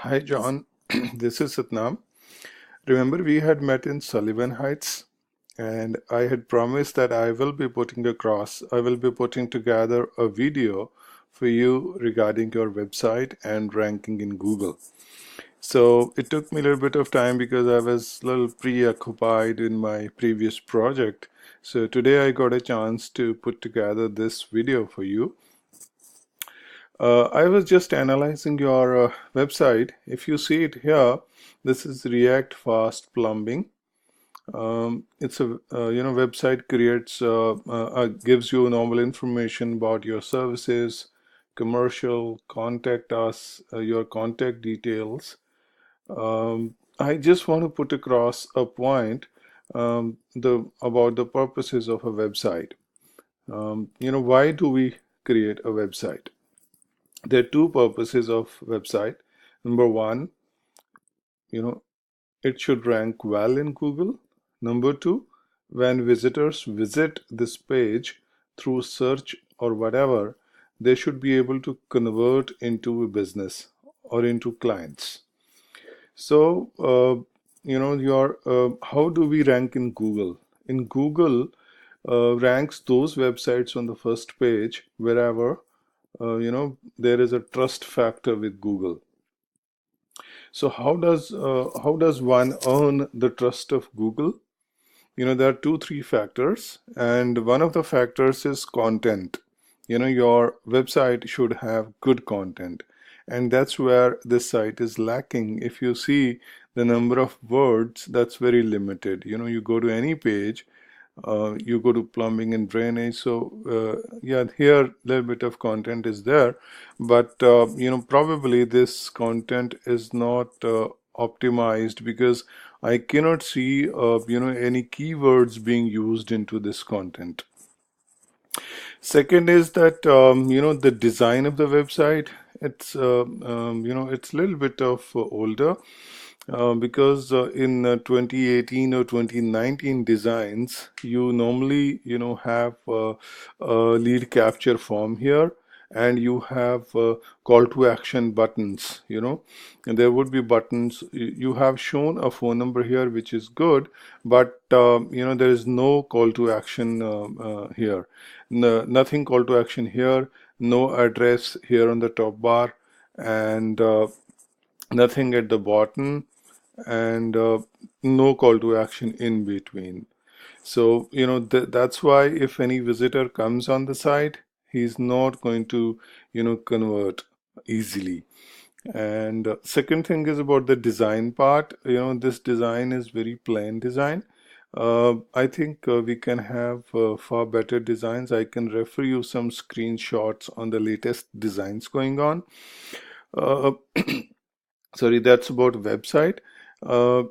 Hi, John. This is Satnam. Remember, we had met in Sullivan Heights, and I had promised that I will be putting together a video for you regarding your website and ranking in Google. So it took me a little bit of time because I was a little preoccupied in my previous project. So today I got a chance to put together this video for you. I was just analyzing your website. If you see it here, this is React Fast Plumbing. It's a website creates gives you normal information about your services, commercial, contact us, your contact details. I just want to put across a point the about the purposes of a website. Why do we create a website? There are two purposes of website. Number one, you know, it should rank well in Google. Number two, when visitors visit this page through search or whatever, they should be able to convert into a business or into clients. So, your how do we rank in Google? In Google, ranks those websites on the first page wherever there is a trust factor with Google. So how does one earn the trust of Google? There are two, three factors, and one of the factors is content. Your website should have good content, and that's where this site is lacking. If you see the number of words, that's very limited. You go to any page, you go to plumbing and drainage. So yeah, here a little bit of content is there, but probably this content is not optimized because I cannot see any keywords being used into this content. Second is that the design of the website, it's a little bit of older, because in 2018 or 2019 designs, you normally have a lead capture form here, and you have call to action buttons. And there would be buttons. You have shown a phone number here, which is good, but there is no call to action here. Nothing call to action here, no address here on the top bar, and nothing at the bottom, and no call to action in between. So that's why if any visitor comes on the site, he's not going to convert easily. And second thing is about the design part. This design is very plain design. I think we can have far better designs. I can refer you some screenshots on the latest designs going on. Uh, Sorry, that's about website.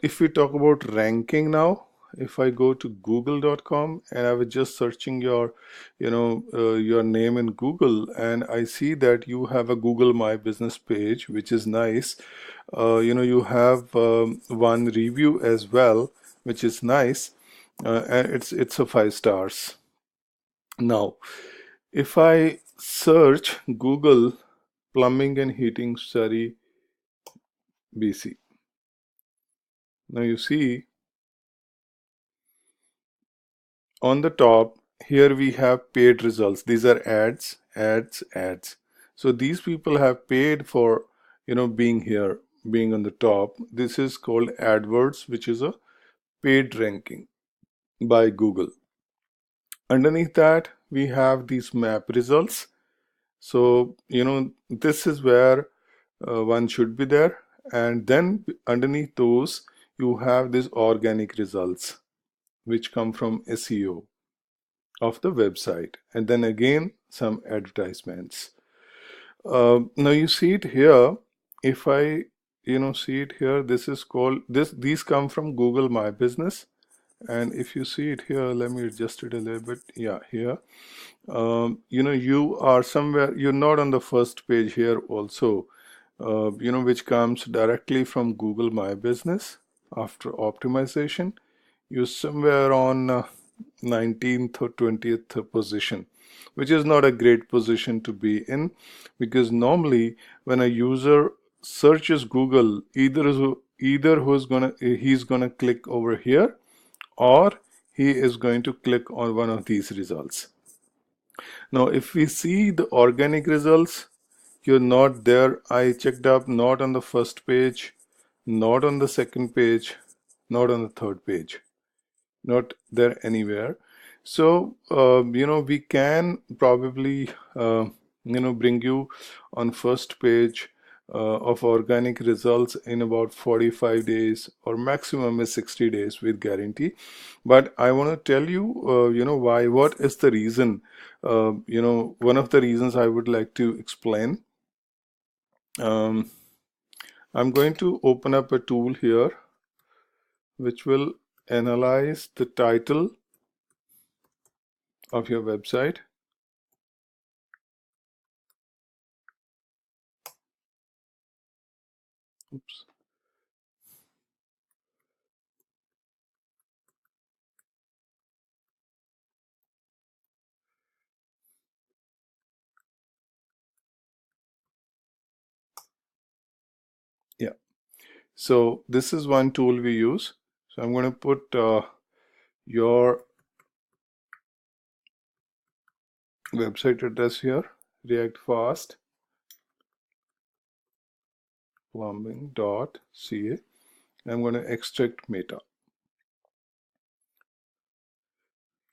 If we talk about ranking now, if I go to google.com and I was just searching your name in Google, and I see that you have a Google My Business page, which is nice. You have one review as well, which is nice, and it's a 5 stars. Now, if I search Google plumbing and heating Surrey, BC. Now you see on the top here we have paid results. These are ads, ads, ads. So these people have paid for being here, being on the top. This is called AdWords, which is a paid ranking by Google. Underneath that we have these map results. So this is where one should be there, and then underneath those you have these organic results which come from SEO of the website, and then again some advertisements. Now you see it here. If I see it here, this is called these come from Google My Business, and if you see it here, let me adjust it a little bit. Yeah, here you are somewhere, you're not on the first page here also, which comes directly from Google My Business. After optimization, you're somewhere on 19th or 20th position, which is not a great position to be in, because normally when a user searches Google, either he's gonna click over here, or he is going to click on one of these results. Now, if we see the organic results, you're not there. I checked up, not on the first page, not on the second page, not on the third page, not there anywhere. So, we can probably, bring you on first page of organic results in about 45 days, or maximum is 60 days with guarantee. But I want to tell you, why, what is the reason? One of the reasons I would like to explain. Um, I'm going to open up a tool here which will analyze the title of your website. Oops. Yeah. So this is one tool we use. So I'm going to put your website address here, React Fast plumbing.ca. I'm going to extract meta.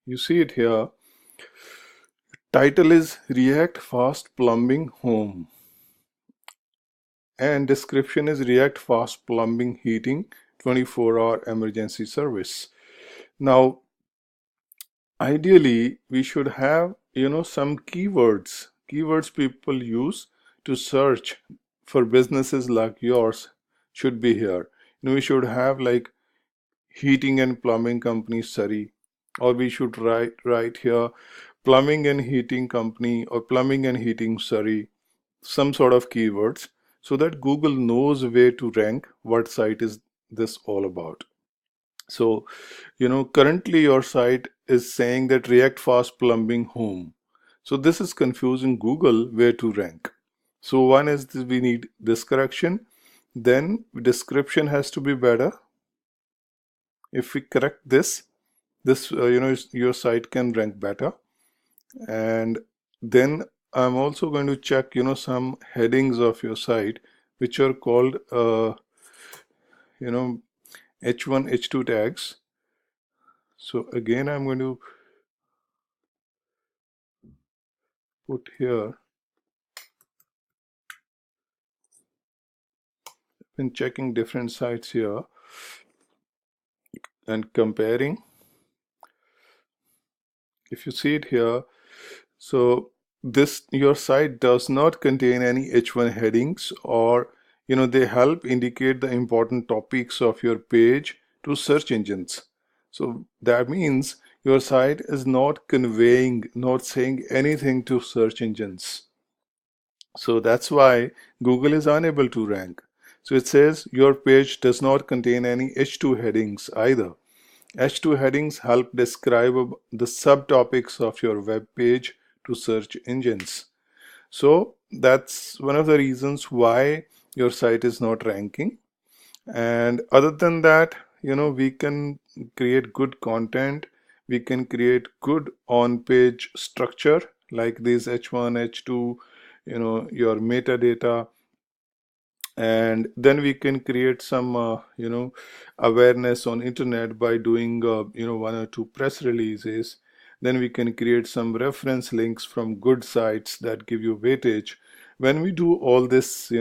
You see it here. Title is React Fast Plumbing Home, and description is React Fast Plumbing Heating 24-hour emergency service. Now, ideally, we should have, some keywords people use to search for businesses like yours should be here. We should have like heating and plumbing company Surrey, or we should write here plumbing and heating company, or plumbing and heating Surrey, some sort of keywords, so that Google knows where to rank, what site is this all about. So, currently your site is saying that React Fast Plumbing Home. So this is confusing Google where to rank. So one is this, we need this correction. Then description has to be better. If we correct this, your site can rank better. And then I'm also going to check, some headings of your site, which are called, H1, H2 tags. So again, I'm going to put here, in checking different sites here and comparing. If you see it here, so this, your site does not contain any H1 headings, or they help indicate the important topics of your page to search engines. So that means your site is not conveying, not saying anything to search engines. So that's why Google is unable to rank. So it says your page does not contain any H2 headings either. H2 headings help describe the subtopics of your web page to search engines. So that's one of the reasons why your site is not ranking. And other than that, we can create good content. We can create good on-page structure like this H1, H2, your metadata, and then we can create some awareness on internet by doing one or two press releases. Then we can create some reference links from good sites that give you weightage. When we do all this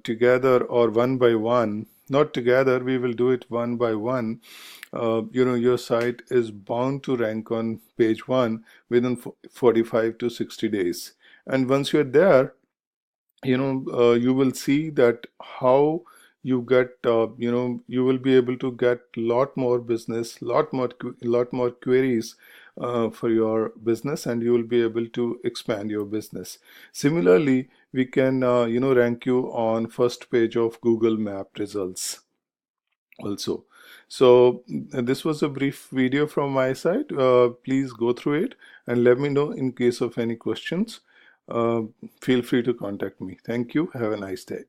together or one by one, not together, we will do it one by one, your site is bound to rank on page one within 45 to 60 days. And once you're there, you will see that how you get, you will be able to get lot more business, lot more queries for your business, and you will be able to expand your business. Similarly, we can, rank you on first page of Google Map results also. So this was a brief video from my side. Please go through it and let me know in case of any questions. Uh, Feel free to contact me. Thank you. Have a nice day.